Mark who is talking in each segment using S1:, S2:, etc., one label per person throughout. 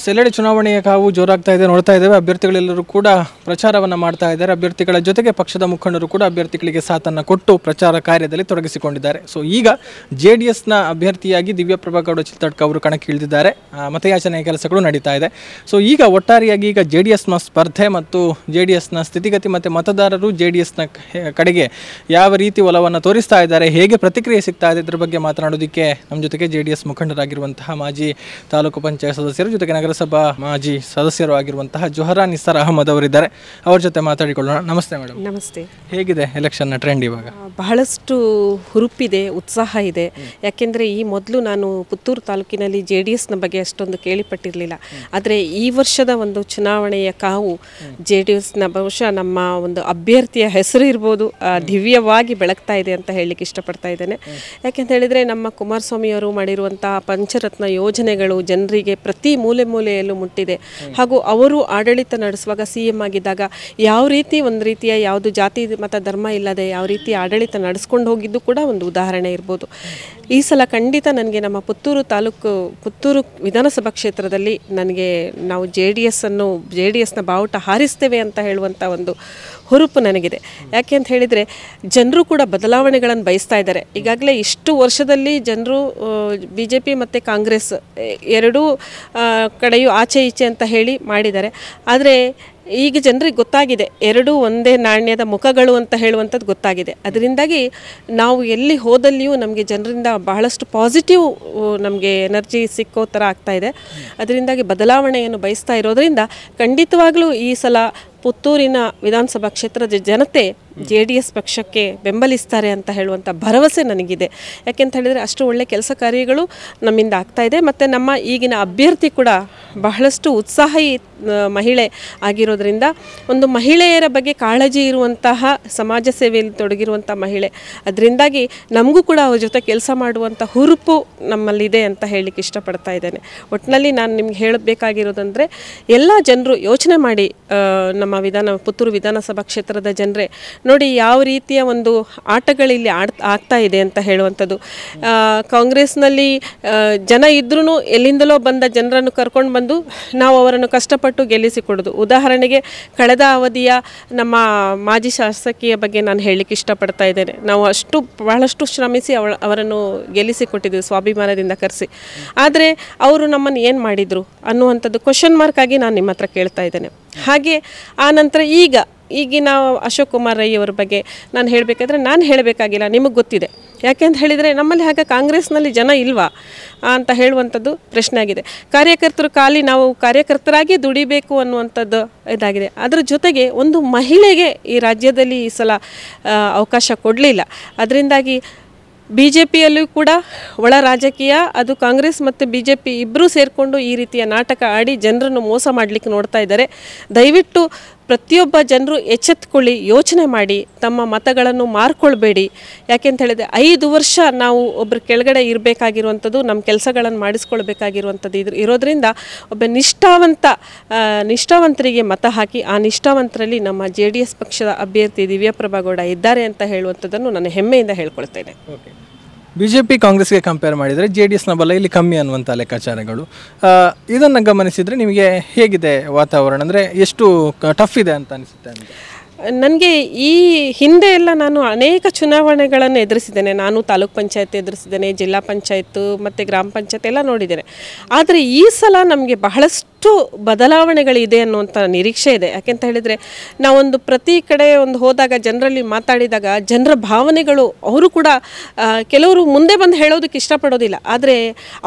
S1: ಸೆಲೆಡಿ ಚುನಾವಣೆಯ ಕಾವು ಜೋರಾಗ್ತಾ ಇದೆ, ನೋಡ್ತಾ ಇದ್ದೇವೆ. ಅಭ್ಯರ್ಥಿಗಳೆಲ್ಲರೂ ಕೂಡ ಪ್ರಚಾರವನ್ನು ಮಾಡ್ತಾ ಇದ್ದಾರೆ. ಅಭ್ಯರ್ಥಿಗಳ ಜೊತೆಗೆ ಪಕ್ಷದ ಮುಖಂಡರು ಕೂಡ ಅಭ್ಯರ್ಥಿಗಳಿಗೆ ಸಾಥನ್ನು ಕೊಟ್ಟು ಪ್ರಚಾರ ಕಾರ್ಯದಲ್ಲಿ ತೊಡಗಿಸಿಕೊಂಡಿದ್ದಾರೆ. ಸೊ ಈಗ JDSನ ಅಭ್ಯರ್ಥಿಯಾಗಿ ದಿವ್ಯಪ್ರಭಾ ಗೌಡ ಚಿತ್ತಡ್ಕ ಅವರು ಕಣಕ್ಕಿಳಿದಿದ್ದಾರೆ. ಮತಯಾಚನೆಯ ಕೆಲಸಗಳು ನಡೀತಾ ಇದೆ. ಸೊ ಈಗ ಒಟ್ಟಾರೆಯಾಗಿ ಈಗ JDSನ ಸ್ಪರ್ಧೆ ಮತ್ತು JDSನ ಸ್ಥಿತಿಗತಿ ಮತ್ತು ಮತದಾರರು JDSನ ಕಡೆಗೆ ಯಾವ ರೀತಿ ಒಲವನ್ನು ತೋರಿಸ್ತಾ ಇದ್ದಾರೆ, ಹೇಗೆ ಪ್ರತಿಕ್ರಿಯೆ ಸಿಗ್ತಾ ಇದೆ, ಇದರ ಬಗ್ಗೆ ಮಾತನಾಡೋದಕ್ಕೆ ನಮ್ಮ ಜೊತೆಗೆ JDS ಮುಖಂಡರಾಗಿರುವಂತಹ ಮಾಜಿ ತಾಲೂಕು ಪಂಚಾಯತ್ ಸದಸ್ಯರು ಜೊತೆಗೆ ನಗರಸಭಾ ಮಾಜಿ ಸದಸ್ಯರು ಆಗಿರುವಂತಹ ಜೊಹರಾ ನಿಸಾರ್ ಅಹಮದ್ ಅವರಿದ್ದಾರೆ. ಅವ್ರ ಜೊತೆ ಮಾತಾಡಿಕೊಳ್ಳೋಣ. ನಮಸ್ತೆ ಮೇಡಮ್.
S2: ನಮಸ್ತೆ.
S1: ಹೇಗಿದೆ ಎಲೆಕ್ಷನ್ನ ಟ್ರೆಂಡ್ ಇವಾಗ?
S2: ಬಹಳಷ್ಟು ಹುರುಪಿದೆ, ಉತ್ಸಾಹ ಇದೆ. ಯಾಕೆಂದರೆ ಈ ಮೊದಲು ನಾನು ಪುತ್ತೂರು ತಾಲೂಕಿನಲ್ಲಿ JDSನ ಬಗ್ಗೆ ಅಷ್ಟೊಂದು ಕೇಳಿಪಟ್ಟಿರಲಿಲ್ಲ. ಆದರೆ ಈ ವರ್ಷದ ಒಂದು ಚುನಾವಣೆಯ ಕಾವು JDSನ ಬಹುಶಃ ನಮ್ಮ ಒಂದು ಅಭ್ಯರ್ಥಿಯ ಹೆಸರು ಇರ್ಬೋದು ದಿವ್ಯವಾಗಿ ಬೆಳಗ್ತಾ ಇದೆ ಅಂತ ಹೇಳಲಿಕ್ಕೆ ಇಷ್ಟಪಡ್ತಾ ಇದ್ದೇನೆ. ಯಾಕೆಂತ ಹೇಳಿದರೆ ನಮ್ಮ ಕುಮಾರಸ್ವಾಮಿಯವರು ಮಾಡಿರುವಂತಹ ಪಂಚರತ್ನ ಯೋಜನೆಗಳು ಜನರಿಗೆ ಪ್ರತಿ ಮೂಲೆ ಮೂಲೆಯಲ್ಲೂ ಮುಟ್ಟಿದೆ. ಹಾಗೂ ಅವರು ಆಡಳಿತ ನಡೆಸುವಾಗ CM ಆಗಿದ್ದಾಗ ಯಾವ ರೀತಿ ಒಂದು ರೀತಿಯ ಯಾವುದು ಜಾತಿ ಮತ ಧರ್ಮ ಇಲ್ಲದೆ ಯಾವ ರೀತಿ ಆಡಳಿತ ನಡೆಸ್ಕೊಂಡು ಹೋಗಿದ್ದು ಕೂಡ ಒಂದು ಉದಾಹರಣೆ ಇರ್ಬೋದು. ಈ ಸಲ ಖಂಡಿತ ನನಗೆ ನಮ್ಮ ಪುತ್ತೂರು ವಿಧಾನಸಭಾ ಕ್ಷೇತ್ರದಲ್ಲಿ ನಾವು JDSನ ಬಾವುಟ ಹಾರಿಸ್ತೇವೆ ಅಂತ ಹೇಳುವಂಥ ಒಂದು ಹುರುಪು ನನಗಿದೆ. ಯಾಕೆ ಅಂತ ಹೇಳಿದರೆ ಜನರು ಕೂಡ ಬದಲಾವಣೆಗಳನ್ನು ಬಯಸ್ತಾ ಇದ್ದಾರೆ. ಈಗಾಗಲೇ ಇಷ್ಟು ವರ್ಷದಲ್ಲಿ ಜನರು BJP ಮತ್ತು ಕಾಂಗ್ರೆಸ್ ಎರಡೂ ಕಡೆಯೂ ಆಚೆ ಈಚೆ ಅಂತ ಹೇಳಿ ಮಾಡಿದ್ದಾರೆ. ಆದರೆ ಈಗ ಜನರಿಗೆ ಗೊತ್ತಾಗಿದೆ ಎರಡೂ ಒಂದೇ ನಾಣ್ಯದ ಮುಖಗಳು ಅಂತ ಹೇಳುವಂಥದ್ದು ಗೊತ್ತಾಗಿದೆ. ಅದರಿಂದಾಗಿ ನಾವು ಎಲ್ಲಿ ಹೋದಲ್ಲಿಯೂ ನಮಗೆ ಜನರಿಂದ ಬಹಳಷ್ಟು ಪಾಸಿಟಿವ್ ನಮಗೆ ಎನರ್ಜಿ ಸಿಕ್ಕೋ ಥರ ಆಗ್ತಾಯಿದೆ. ಅದರಿಂದಾಗಿ ಬದಲಾವಣೆಯನ್ನು ಬಯಸ್ತಾ ಇರೋದರಿಂದ ಖಂಡಿತವಾಗಲೂ ಈ ಸಲ ಪುತ್ತೂರಿನ ವಿಧಾನಸಭಾ ಕ್ಷೇತ್ರದ ಜನತೆ JDS ಪಕ್ಷಕ್ಕೆ ಬೆಂಬಲಿಸ್ತಾರೆ ಅಂತ ಹೇಳುವಂಥ ಭರವಸೆ ನನಗಿದೆ. ಯಾಕೆಂತ ಹೇಳಿದರೆ ಅಷ್ಟು ಒಳ್ಳೆ ಕೆಲಸ ಕಾರ್ಯಗಳು ನಮ್ಮಿಂದ ಆಗ್ತಾಯಿದೆ. ಮತ್ತು ನಮ್ಮ ಈಗಿನ ಅಭ್ಯರ್ಥಿ ಕೂಡ ಬಹಳಷ್ಟು ಉತ್ಸಾಹಿ ಮಹಿಳೆ ಆಗಿರೋದ್ರಿಂದ ಒಂದು ಮಹಿಳೆಯರ ಬಗ್ಗೆ ಕಾಳಜಿ ಇರುವಂತಹ ಸಮಾಜ ಸೇವೆಯಲ್ಲಿ ತೊಡಗಿರುವಂಥ ಮಹಿಳೆ. ಅದರಿಂದಾಗಿ ನಮಗೂ ಕೂಡ ಅವ್ರ ಜೊತೆ ಕೆಲಸ ಮಾಡುವಂಥ ಹುರುಪು ನಮ್ಮಲ್ಲಿದೆ ಅಂತ ಹೇಳಲಿಕ್ಕೆ ಇಷ್ಟಪಡ್ತಾ ಇದ್ದೇನೆ. ಒಟ್ಟಿನಲ್ಲಿ ನಾನು ನಿಮ್ಗೆ ಹೇಳಬೇಕಾಗಿರೋದಂದರೆ ಎಲ್ಲ ಜನರು ಯೋಚನೆ ಮಾಡಿ, ನಮ್ಮ ಪುತ್ತೂರು ವಿಧಾನಸಭಾ ಕ್ಷೇತ್ರದ ಜನರೇ ನೋಡಿ ಯಾವ ರೀತಿಯ ಒಂದು ಆಟಗಳಿಲ್ಲಿ ಆಗ್ತಾ ಇದೆ ಅಂತ ಹೇಳುವಂಥದ್ದು. ಕಾಂಗ್ರೆಸ್ನಲ್ಲಿ ಜನ ಇದ್ರೂ ಎಲ್ಲಿಂದಲೋ ಬಂದ ಜನರನ್ನು ಕರ್ಕೊಂಡು ಬಂದು ನಾವು ಅವರನ್ನು ಕಷ್ಟಪಟ್ಟು ಗೆಲ್ಲಿಸಿಕೊಡೋದು. ಉದಾಹರಣೆಗೆ ಕಳೆದ ಅವಧಿಯ ನಮ್ಮ ಮಾಜಿ ಶಾಸಕಿಯ ಬಗ್ಗೆ ನಾನು ಹೇಳಲಿಕ್ಕೆ ಇಷ್ಟಪಡ್ತಾ ಇದ್ದೇನೆ. ನಾವು ಬಹಳಷ್ಟು ಶ್ರಮಿಸಿ ಅವರನ್ನು ಗೆಲ್ಲಿಸಿಕೊಟ್ಟಿದ್ದೀವಿ ಸ್ವಾಭಿಮಾನದಿಂದ ಕರೆಸಿ. ಆದರೆ ಅವರು ನಮ್ಮನ್ನು ಏನು ಮಾಡಿದರು ಅನ್ನುವಂಥದ್ದು ಕ್ವಶನ್ ಮಾರ್ಕ್ ಆಗಿ ನಾನು ನಿಮ್ಮ ಹತ್ರ ಕೇಳ್ತಾ ಇದ್ದೇನೆ. ಹಾಗೆ ಆ ನಂತರ ಈಗಿನ ಅಶೋಕ್ ಕುಮಾರ್ ರೈ ಅವರ ಬಗ್ಗೆ ನಾನು ಹೇಳಬೇಕಾದ್ರೆ ನಾನು ಹೇಳಬೇಕಾಗಿಲ್ಲ, ನಿಮಗೆ ಗೊತ್ತಿದೆ. ಯಾಕೆ ಅಂತ ಹೇಳಿದರೆ ನಮ್ಮಲ್ಲಿ ಹಾಗೆ ಕಾಂಗ್ರೆಸ್ನಲ್ಲಿ ಜನ ಇಲ್ವಾ ಅಂತ ಹೇಳುವಂಥದ್ದು ಪ್ರಶ್ನೆ ಆಗಿದೆ. ನಾವು ಕಾರ್ಯಕರ್ತರಾಗಿ ದುಡಿಬೇಕು ಅನ್ನುವಂಥದ್ದು ಇದಾಗಿದೆ. ಅದರ ಜೊತೆಗೆ ಒಂದು ಮಹಿಳೆಗೆ ಈ ರಾಜ್ಯದಲ್ಲಿ ಈ ಸಲ ಅವಕಾಶ ಕೊಡಲಿಲ್ಲ. ಅದರಿಂದಾಗಿ BJPಯಲ್ಲೂ ಕೂಡ ಒಳ ರಾಜಕೀಯ, ಅದು ಕಾಂಗ್ರೆಸ್ ಮತ್ತು BJP ಇಬ್ಬರೂ ಸೇರಿಕೊಂಡು ಈ ರೀತಿಯ ನಾಟಕ ಆಡಿ ಜನರನ್ನು ಮೋಸ ಮಾಡಲಿಕ್ಕೆ ನೋಡ್ತಾ ಇದ್ದಾರೆ. ದಯವಿಟ್ಟು ಪ್ರತಿಯೊಬ್ಬ ಜನರು ಎಚ್ಚೆತ್ತುಕೊಳ್ಳಿ, ಯೋಚನೆ ಮಾಡಿ, ತಮ್ಮ ಮತಗಳನ್ನು ಮಾರ್ಕೊಳ್ಬೇಡಿ. ಯಾಕೆಂತ ಹೇಳಿದರೆ 5 ವರ್ಷ ನಾವು ಒಬ್ಬರು ಕೆಳಗಡೆ ಇರಬೇಕಾಗಿರುವಂಥದ್ದು, ನಮ್ಮ ಕೆಲಸಗಳನ್ನು ಮಾಡಿಸ್ಕೊಳ್ಬೇಕಾಗಿರುವಂಥದ್ದು ಇರೋದರಿಂದ ಒಬ್ಬ ನಿಷ್ಠಾವಂತರಿಗೆ ಮತ ಹಾಕಿ ಆ ನಿಷ್ಠಾವಂತರಲ್ಲಿ ನಮ್ಮ JDS ಪಕ್ಷದ ಅಭ್ಯರ್ಥಿ ದಿವ್ಯಪ್ರಭಾ ಗೌಡ ಇದ್ದಾರೆ ಅಂತ ಹೇಳುವಂಥದ್ದನ್ನು ನಾನು ಹೆಮ್ಮೆಯಿಂದ ಹೇಳ್ಕೊಳ್ತೇನೆ.
S1: BJP ಕಾಂಗ್ರೆಸ್ಗೆ ಕಂಪೇರ್ ಮಾಡಿದರೆ JDSನ ಬಲ ಇಲ್ಲಿ ಕಮ್ಮಿ ಅನ್ನುವಂಥ ಲೆಕ್ಕಾಚಾರಗಳು. ಇದನ್ನು ಗಮನಿಸಿದರೆ ನಿಮಗೆ ಹೇಗಿದೆ ವಾತಾವರಣ? ಅಂದರೆ ಎಷ್ಟು ಟಫ್ ಇದೆ ಅಂತ ಅನಿಸುತ್ತೆ ಅಂತ?
S2: ನನಗೆ ಈ ಹಿಂದೆ ಎಲ್ಲ ನಾನು ಅನೇಕ ಚುನಾವಣೆಗಳನ್ನು ಎದುರಿಸಿದ್ದೇನೆ. ನಾನು ತಾಲೂಕ್ ಪಂಚಾಯತ್ ಎದುರಿಸಿದ್ದೇನೆ, ಜಿಲ್ಲಾ ಪಂಚಾಯತ್ ಮತ್ತು ಗ್ರಾಮ ಪಂಚಾಯತ್ ಎಲ್ಲ ನೋಡಿದ್ದೇನೆ. ಆದರೆ ಈ ಸಲ ನಮಗೆ ಬಹಳಷ್ಟು ಬದಲಾವಣೆಗಳಿದೆ ಅನ್ನುವಂಥ ನಿರೀಕ್ಷೆ ಇದೆ. ಯಾಕೆಂತ ಹೇಳಿದರೆ ನಾವೊಂದು ಪ್ರತಿ ಕಡೆ ಹೋದಾಗ ಜನರಲ್ಲಿ ಮಾತಾಡಿದಾಗ ಜನರ ಭಾವನೆಗಳು ಅವರು ಕೂಡ ಕೆಲವರು ಮುಂದೆ ಬಂದು ಹೇಳೋದಕ್ಕೆ ಇಷ್ಟಪಡೋದಿಲ್ಲ. ಆದರೆ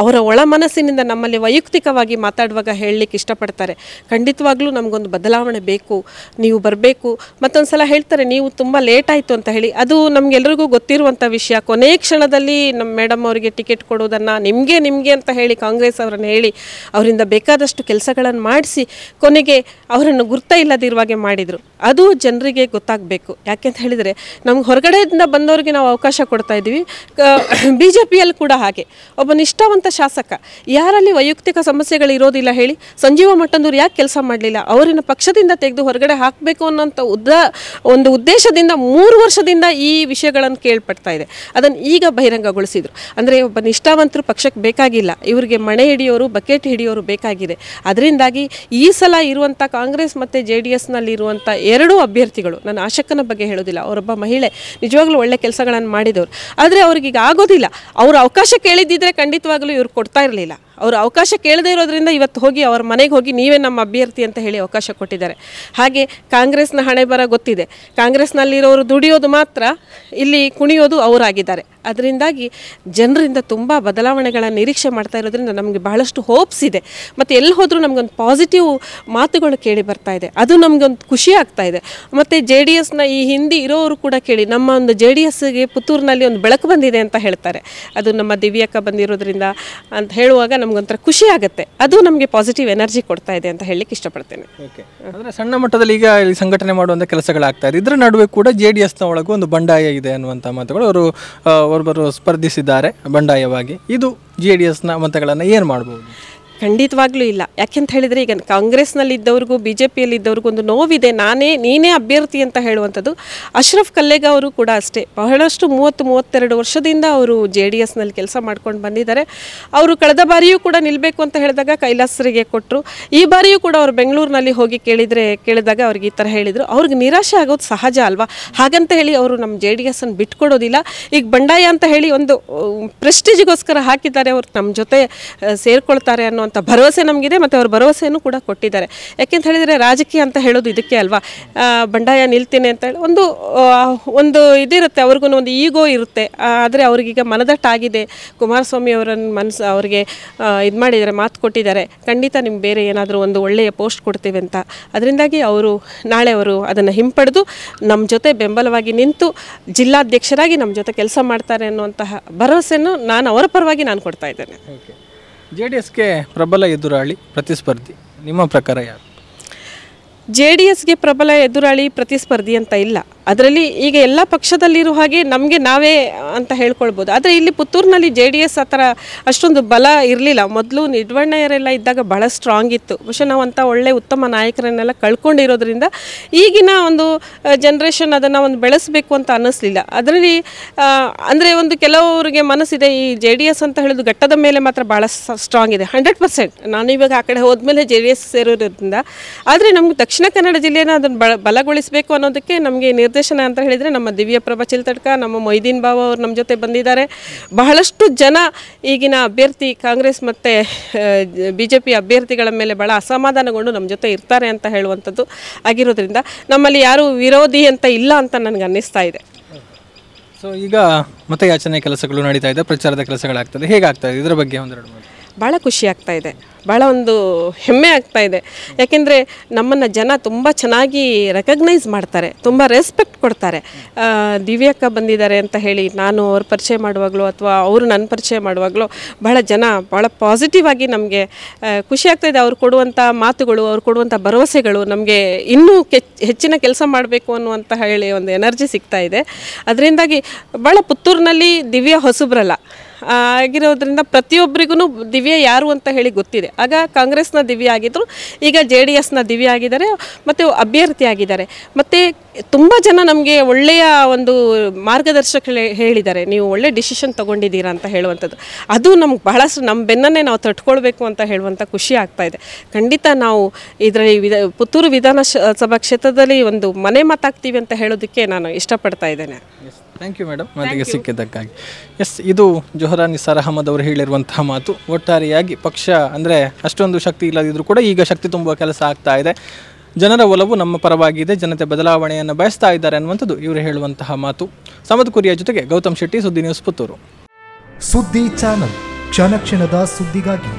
S2: ಅವರ ಒಳ ಮನಸ್ಸಿನಿಂದ ನಮ್ಮಲ್ಲಿ ವೈಯಕ್ತಿಕವಾಗಿ ಮಾತಾಡುವಾಗ ಹೇಳಲಿಕ್ಕೆ ಇಷ್ಟಪಡ್ತಾರೆ. ಖಂಡಿತವಾಗ್ಲೂ ನಮಗೊಂದು ಬದಲಾವಣೆ ಬೇಕು, ನೀವು ಬರಬೇಕು. ಮತ್ತೊಂದು ಸಲ ಹೇಳ್ತಾರೆ ನೀವು ತುಂಬ ಲೇಟ್ ಆಯಿತು ಅಂತ ಹೇಳಿ. ಅದು ನಮಗೆಲ್ಲರಿಗೂ ಗೊತ್ತಿರುವಂಥ ವಿಷಯ. ಕೊನೆ ಕ್ಷಣದಲ್ಲಿ ನಮ್ಮ ಮೇಡಮ್ ಅವರಿಗೆ ಟಿಕೆಟ್ ಕೊಡೋದನ್ನು ನಿಮಗೆ ಅಂತ ಹೇಳಿ ಕಾಂಗ್ರೆಸ್ ಅವರನ್ನು ಹೇಳಿ ಅವರಿಂದ ಬೇಕಾದಷ್ಟು ಕೆಲಸಗಳನ್ನು ಮಾಡಿಸಿ ಕೊನೆಗೆ ಅವರನ್ನು ಗುರ್ತ ಇಲ್ಲದಿರುವಾಗೆ ಮಾಡಿದರು. ಅದು ಜನರಿಗೆ ಗೊತ್ತಾಗಬೇಕು. ಯಾಕೆಂತ ಹೇಳಿದರೆ ನಮ್ಗೆ ಹೊರಗಡೆಯಿಂದ ಬಂದವರಿಗೆ ನಾವು ಅವಕಾಶ ಕೊಡ್ತಾ ಇದ್ದೀವಿ. BJPಯಲ್ಲಿ ಕೂಡ ಹಾಗೆ ಒಬ್ಬ ನಿಷ್ಠಾವಂತ ಶಾಸಕ, ಯಾರಲ್ಲಿ ವೈಯಕ್ತಿಕ ಸಮಸ್ಯೆಗಳು ಇರೋದಿಲ್ಲ ಹೇಳಿ? ಸಂಜೀವ ಮಠಂದೂರು ಯಾಕೆ ಕೆಲಸ ಮಾಡಲಿಲ್ಲ? ಅವರಿನ ಪಕ್ಷದಿಂದ ತೆಗೆದು ಹೊರಗಡೆ ಹಾಕಬೇಕು ಅನ್ನೋಂಥ ಒಂದು ಉದ್ದೇಶದಿಂದ 3 ವರ್ಷದಿಂದ ಈ ವಿಷಯಗಳನ್ನು ಕೇಳ್ಪಡ್ತಾ ಇದೆ. ಅದನ್ನು ಈಗ ಬಹಿರಂಗಗೊಳಿಸಿದರು. ಅಂದರೆ ಒಬ್ಬ ನಿಷ್ಠಾವಂತರು ಪಕ್ಷಕ್ಕೆ ಬೇಕಾಗಿಲ್ಲ, ಇವರಿಗೆ ಮಣೆ ಹಿಡಿಯೋರು ಬಕೆಟ್ ಹಿಡಿಯೋರು ಬೇಕಾಗಿದೆ. ಅದರಿಂದಾಗಿ ಈ ಸಲ ಇರುವಂಥ ಕಾಂಗ್ರೆಸ್ ಮತ್ತು JDSನಲ್ಲಿ ಇರುವಂಥ 2 ಅಭ್ಯರ್ಥಿಗಳು, ನಾನು ಆಶಕ್ಕನ ಬಗ್ಗೆ ಹೇಳೋದಿಲ್ಲ, ಅವರೊಬ್ಬ ಮಹಿಳೆ, ನಿಜವಾಗ್ಲೂ ಒಳ್ಳೆ ಕೆಲಸಗಳನ್ನು ಮಾಡಿದವರು. ಆದರೆ ಅವ್ರಿಗೀಗ ಆಗೋದಿಲ್ಲ. ಅವರು ಅವಕಾಶ ಕೇಳಿದ್ದಿದ್ರೆ ಖಂಡಿತವಾಗಲೂ ಇವ್ರು ಕೊಡ್ತಾ ಇರಲಿಲ್ಲ. ಅವರು ಅವಕಾಶ ಕೇಳದೇ ಇರೋದ್ರಿಂದ ಇವತ್ತು ಹೋಗಿ ಅವ್ರ ಮನೆಗೆ ಹೋಗಿ ನೀವೇ ನಮ್ಮ ಅಭ್ಯರ್ಥಿ ಅಂತ ಹೇಳಿ ಅವಕಾಶ ಕೊಟ್ಟಿದ್ದಾರೆ. ಹಾಗೆ ಕಾಂಗ್ರೆಸ್ನ ಹಣೆ ಬರ ಗೊತ್ತಿದೆ. ಕಾಂಗ್ರೆಸ್ನಲ್ಲಿರೋರು ದುಡಿಯೋದು ಮಾತ್ರ, ಇಲ್ಲಿ ಕುಣಿಯೋದು ಅವರಾಗಿದ್ದಾರೆ. ಅದರಿಂದಾಗಿ ಜನರಿಂದ ತುಂಬ ಬದಲಾವಣೆಗಳ ನಿರೀಕ್ಷೆ ಮಾಡ್ತಾ ಇರೋದ್ರಿಂದ ನಮಗೆ ಬಹಳಷ್ಟು ಹೋಪ್ಸ್ ಇದೆ. ಮತ್ತು ಎಲ್ಲಿ ಹೋದರೂ ನಮಗೊಂದು ಪಾಸಿಟಿವ್ ಮಾತುಗಳು ಕೇಳಿ ಬರ್ತಾ ಇದೆ. ಅದು ನಮಗೊಂದು ಖುಷಿ ಆಗ್ತಾ ಇದೆ. ಮತ್ತು JDSನ ಈ ಹಿಂದೆ ಇರೋರು ಕೂಡ ಕೇಳಿ ನಮ್ಮ ಒಂದು JDSಗೆ ಪುತ್ತೂರಿನಲ್ಲಿ ಒಂದು ಬೆಳಕು ಬಂದಿದೆ ಅಂತ ಹೇಳ್ತಾರೆ. ಅದು ನಮ್ಮ ದಿವ್ಯಕ್ಕ ಬಂದಿರೋದ್ರಿಂದ ಅಂತ ಹೇಳುವಾಗ ನಮಗೊಂಥರ ಖುಷಿ ಆಗುತ್ತೆ. ಅದು ನಮಗೆ ಪಾಸಿಟಿವ್ ಎನರ್ಜಿ ಕೊಡ್ತಾ ಇದೆ ಅಂತ ಹೇಳಲಿಕ್ಕೆ ಇಷ್ಟಪಡ್ತೇನೆ.
S1: ಓಕೆ, ಅಂದರೆ ಸಣ್ಣ ಮಟ್ಟದಲ್ಲಿ ಈಗ ಇಲ್ಲಿ ಸಂಘಟನೆ ಮಾಡುವಂಥ ಕೆಲಸಗಳಾಗ್ತಾ ಇದೆ. ಇದರ ನಡುವೆ ಕೂಡ JDSನ ಒಳಗೂ ಒಂದು ಬಂಡಾಯ ಇದೆ ಅನ್ನುವಂಥ ಮಾತುಗಳು. ಒಬ್ಬರು ಸ್ಪರ್ಧಿಸಿದ್ದಾರೆ ಬಂಡಾಯವಾಗಿ. ಇದು JDSನ ಮತಗಳನ್ನು ಏನು ಮಾಡ್ಬೋದು?
S2: ಖಂಡಿತವಾಗ್ಲೂ ಇಲ್ಲ. ಯಾಕೆಂತ ಹೇಳಿದರೆ ಈಗ ಕಾಂಗ್ರೆಸ್ನಲ್ಲಿದ್ದವ್ರಿಗೂ BJPಯಲ್ಲಿದ್ದವ್ರಿಗೂ ಒಂದು ನೋವಿದೆ. ನೀನೇ ಅಭ್ಯರ್ಥಿ ಅಂತ ಹೇಳುವಂಥದ್ದು. ಅಶ್ರಫ್ ಕಲ್ಲೇಗ ಅವರು ಕೂಡ ಅಷ್ಟೇ, ಬಹಳಷ್ಟು 30-32 ವರ್ಷದಿಂದ ಅವರು JDSನಲ್ಲಿ ಕೆಲಸ ಮಾಡ್ಕೊಂಡು ಬಂದಿದ್ದಾರೆ. ಅವರು ಕಳೆದ ಬಾರಿಯೂ ಕೂಡ ನಿಲ್ಲಬೇಕು ಅಂತ ಹೇಳಿದಾಗ ಕೈಲಾಸರಿಗೆ ಕೊಟ್ಟರು. ಈ ಬಾರಿಯೂ ಕೂಡ ಅವರು ಬೆಂಗಳೂರಿನಲ್ಲಿ ಹೋಗಿ ಕೇಳಿದಾಗ ಅವ್ರಿಗೆ ಈ ಥರ ಹೇಳಿದರು. ಅವ್ರಿಗೆ ನಿರಾಶೆ ಆಗೋದು ಸಹಜ ಅಲ್ವಾ? ಹಾಗಂತ ಹೇಳಿ ಅವರು ನಮ್ಮ JDSನ್ನು ಬಿಟ್ಕೊಡೋದಿಲ್ಲ. ಈಗ ಬಂಡಾಯ ಅಂತ ಹೇಳಿ ಒಂದು ಪ್ರೆಸ್ಟೀಜ್ಗೋಸ್ಕರ ಹಾಕಿದ್ದಾರೆ. ಅವರು ನಮ್ಮ ಜೊತೆ ಸೇರ್ಕೊಳ್ತಾರೆ ಅನ್ನೋ ಭರವಸೆ ನಮಗಿದೆ. ಮತ್ತು ಅವ್ರ ಭರವಸೆಯನ್ನು ಕೂಡ ಕೊಟ್ಟಿದ್ದಾರೆ. ಯಾಕೆಂತ ಹೇಳಿದರೆ ರಾಜಕೀಯ ಅಂತ ಹೇಳೋದು ಇದಕ್ಕೆ ಅಲ್ವಾ? ಬಂಡಾಯ ನಿಲ್ತೀನಿ ಅಂತ ಹೇಳಿ ಒಂದು ಇದಿರುತ್ತೆ, ಅವ್ರಿಗೂ ಒಂದು ಈಗೋ ಇರುತ್ತೆ. ಆದರೆ ಅವ್ರಿಗೀಗ ಮನದಟ್ಟಾಗಿದೆ. ಕುಮಾರಸ್ವಾಮಿ ಅವರನ್ನು ಅವ್ರಿಗೆ ಇದು ಮಾಡಿದ್ದಾರೆ, ಮಾತು ಕೊಟ್ಟಿದ್ದಾರೆ, ಖಂಡಿತ ನಿಮ್ಗೆ ಬೇರೆ ಏನಾದರೂ ಒಂದು ಒಳ್ಳೆಯ ಪೋಸ್ಟ್ ಕೊಡ್ತೀವಿ ಅಂತ. ಅದರಿಂದಾಗಿ ನಾಳೆ ಅವರು ಅದನ್ನು ಹಿಂಪಡೆದು ನಮ್ಮ ಜೊತೆ ಬೆಂಬಲವಾಗಿ ನಿಂತು ಜಿಲ್ಲಾಧ್ಯಕ್ಷರಾಗಿ ನಮ್ಮ ಜೊತೆ ಕೆಲಸ ಮಾಡ್ತಾರೆ ಅನ್ನುವಂತಹ ಭರವಸೆಯನ್ನು ಅವರ ಪರವಾಗಿ ನಾನು ಕೊಡ್ತಾ ಇದ್ದೇನೆ.
S1: JDSಗೆ ಪ್ರಬಲ ಎದುರಾಳಿ ಪ್ರತಿಸ್ಪರ್ಧಿ ನಿಮ್ಮ ಪ್ರಕಾರ ಯಾರು?
S2: JDSಗೆ ಪ್ರಬಲ ಎದುರಾಳಿ ಪ್ರತಿಸ್ಪರ್ಧಿ ಅಂತ ಇಲ್ಲ. ಅದರಲ್ಲಿ ಈಗ ಎಲ್ಲ ಪಕ್ಷದಲ್ಲಿರೋ ಹಾಗೆ ನಮಗೆ ನಾವೇ ಅಂತ ಹೇಳ್ಕೊಳ್ಬೋದು. ಆದರೆ ಇಲ್ಲಿ ಪುತ್ತೂರಿನಲ್ಲಿ JDS ಆ ಥರ ಅಷ್ಟೊಂದು ಬಲ ಇರಲಿಲ್ಲ. ಮೊದಲು ನಿಡ್ವಣ್ಣಯ್ಯರೆಲ್ಲ ಇದ್ದಾಗ ಭಾಳ ಸ್ಟ್ರಾಂಗ್ ಇತ್ತು. ಬಹುಶಃ ನಾವು ಅಂಥ ಒಳ್ಳೆ ಉತ್ತಮ ನಾಯಕರನ್ನೆಲ್ಲ ಕಳ್ಕೊಂಡಿರೋದ್ರಿಂದ ಈಗಿನ ಒಂದು ಜನ್ರೇಷನ್ ಅದನ್ನು ಒಂದು ಬೆಳೆಸಬೇಕು ಅಂತ ಅನ್ನಿಸ್ಲಿಲ್ಲ. ಅದರಲ್ಲಿ ಅಂದರೆ ಒಂದು ಕೆಲವರಿಗೆ ಮನಸ್ಸಿದೆ, ಈ JDS ಅಂತ ಹೇಳೋದು ಘಟ್ಟದ ಮೇಲೆ ಮಾತ್ರ ಭಾಳ ಸ್ಟ್ರಾಂಗ್ ಇದೆ. 100%. ನಾನು ಇವಾಗ ಆ ಕಡೆ ಹೋದ್ಮೇಲೆ JDS ಸೇರೋದ್ರಿಂದ. ಆದರೆ ನಮ್ಗೆ ದಕ್ಷಿಣ ಕನ್ನಡ ಜಿಲ್ಲೆನ ಅದನ್ನು ಬಲಗೊಳಿಸಬೇಕು ಅನ್ನೋದಕ್ಕೆ ನಮಗೆ ನಿರ್ದೇಶನ ಅಂತ ಹೇಳಿದರೆ ನಮ್ಮ ದಿವ್ಯಪ್ರಭಾ ಚಿಲ್ತಡ್ಕ, ನಮ್ಮ ಮೊಯ್ದೀನ್ ಬಾವ ಅವರು ನಮ್ಮ ಜೊತೆ ಬಂದಿದ್ದಾರೆ. ಬಹಳಷ್ಟು ಜನ ಈಗಿನ ಅಭ್ಯರ್ಥಿ ಕಾಂಗ್ರೆಸ್ ಮತ್ತು BJP ಅಭ್ಯರ್ಥಿಗಳ ಮೇಲೆ ಭಾಳ ಅಸಮಾಧಾನಗೊಂಡು ನಮ್ಮ ಜೊತೆ ಇರ್ತಾರೆ ಅಂತ ಹೇಳುವಂಥದ್ದು ಆಗಿರೋದ್ರಿಂದ ನಮ್ಮಲ್ಲಿ ಯಾರೂ ವಿರೋಧಿ ಅಂತ ಇಲ್ಲ ಅಂತ ನನಗೆ ಅನ್ನಿಸ್ತಾ ಇದೆ.
S1: ಸೊ ಈಗ ಮತಯಾಚನೆ ಕೆಲಸಗಳು ನಡೀತಾ ಇದೆ, ಪ್ರಚಾರದ ಕೆಲಸಗಳಾಗ್ತದೆ, ಹೇಗಾಗ್ತದೆ ಇದರ ಬಗ್ಗೆ ಒಂದೆರಡು ಮಾತು?
S2: ಭಾಳ ಖುಷಿ ಆಗ್ತಾ ಇದೆ, ಭಾಳ ಒಂದು ಹೆಮ್ಮೆ ಆಗ್ತಾ ಇದೆ. ಯಾಕೆಂದರೆ ನಮ್ಮನ್ನು ಜನ ತುಂಬ ಚೆನ್ನಾಗಿ ರೆಕಗ್ನೈಸ್ ಮಾಡ್ತಾರೆ, ತುಂಬ ರೆಸ್ಪೆಕ್ಟ್ ಕೊಡ್ತಾರೆ. ದಿವ್ಯಕ್ಕ ಬಂದಿದ್ದಾರೆ ಅಂತ ಹೇಳಿ ನಾನು ಅವ್ರ ಪರಿಚಯ ಮಾಡುವಾಗಲೂ ಅಥವಾ ಅವರು ನನ್ನ ಪರಿಚಯ ಮಾಡುವಾಗಲೂ ಭಾಳ ಜನ ಭಾಳ ಪಾಸಿಟಿವ್ ಆಗಿ ನಮಗೆ ಖುಷಿ ಆಗ್ತಾಯಿದೆ. ಅವ್ರು ಕೊಡುವಂಥ ಮಾತುಗಳು, ಅವ್ರು ಕೊಡುವಂಥ ಭರವಸೆಗಳು ನಮಗೆ ಇನ್ನೂ ಹೆಚ್ಚಿನ ಕೆಲಸ ಮಾಡಬೇಕು ಅನ್ನುವಂಥ ಹೇಳಿ ಒಂದು ಎನರ್ಜಿ ಸಿಗ್ತಾ ಇದೆ. ಅದರಿಂದಾಗಿ ಭಾಳ ಪುತ್ತೂರಿನಲ್ಲಿ ದಿವ್ಯ ಹೊಸಬ್ರಲ್ಲ ಆಗಿರೋದ್ರಿಂದ ಪ್ರತಿಯೊಬ್ಬರಿಗೂ ದಿವ್ಯ ಯಾರು ಅಂತ ಹೇಳಿ ಗೊತ್ತಿದೆ. ಆಗ ಕಾಂಗ್ರೆಸ್ನ ದಿವ್ಯ ಆಗಿದ್ದರು, ಈಗ JDSನ ದಿವ್ಯ ಆಗಿದ್ದಾರೆ ಮತ್ತು ಅಭ್ಯರ್ಥಿ ಆಗಿದ್ದಾರೆ. ಮತ್ತು ತುಂಬ ಜನ ನಮಗೆ ಒಳ್ಳೆಯ ಒಂದು ಮಾರ್ಗದರ್ಶಕರು ಹೇಳಿದ್ದಾರೆ, ನೀವು ಒಳ್ಳೆ ಡಿಸಿಷನ್ ತೊಗೊಂಡಿದ್ದೀರಾ ಅಂತ ಹೇಳುವಂಥದ್ದು. ಅದು ನಮ್ಗೆ ಬಹಳಷ್ಟು ನಮ್ಮ ಬೆನ್ನನ್ನೇ ನಾವು ತಟ್ಕೊಳ್ಬೇಕು ಅಂತ ಹೇಳುವಂಥ ಖುಷಿ ಆಗ್ತಾ ಇದೆ. ಖಂಡಿತ ನಾವು ಇದರಲ್ಲಿ ಪುತ್ತೂರು ವಿಧಾನಸಭಾ ಕ್ಷೇತ್ರದಲ್ಲಿ ಒಂದು ಮನೆ ಮಾತಾಗ್ತೀವಿ ಅಂತ ಹೇಳೋದಕ್ಕೆ ನಾನು ಇಷ್ಟಪಡ್ತಾ ಇದ್ದೇನೆ.
S1: ಥ್ಯಾಂಕ್ ಯು ಮೇಡಮ್, ಮಾತಿಗೆ ಸಿಕ್ಕಿದ್ದಕ್ಕಾಗಿ. ಇದು ಜೊಹರಾ ನಿಸಾರ್ ಅಹಮದ್ ಅವರು ಹೇಳಿರುವಂತಹ ಮಾತು. ಒಟ್ಟಾರೆಯಾಗಿ ಪಕ್ಷ ಅಂದರೆ ಅಷ್ಟೊಂದು ಶಕ್ತಿ ಇಲ್ಲದಿದ್ದರೂ ಕೂಡ ಈಗ ಶಕ್ತಿ ತುಂಬುವ ಕೆಲಸ ಆಗ್ತಾ ಇದೆ. ಜನರ ಒಲವು ನಮ್ಮ ಪರವಾಗಿದೆ, ಜನತೆ ಬದಲಾವಣೆಯನ್ನು ಬಯಸ್ತಾ ಇದ್ದಾರೆ ಅನ್ನುವಂಥದ್ದು ಇವರು ಹೇಳುವಂತಹ ಮಾತು. ಸಮದ್ ಕುರಿಯ ಜೊತೆಗೆ ಗೌತಮ್ ಶೆಟ್ಟಿ, ಸುದ್ದಿ ನ್ಯೂಸ್, ಪುತ್ತೂರು.
S3: ಸುದ್ದಿ ಚಾನಲ್, ಕ್ಷಣ ಕ್ಷಣದ ಸುದ್ದಿಗಾಗಿ.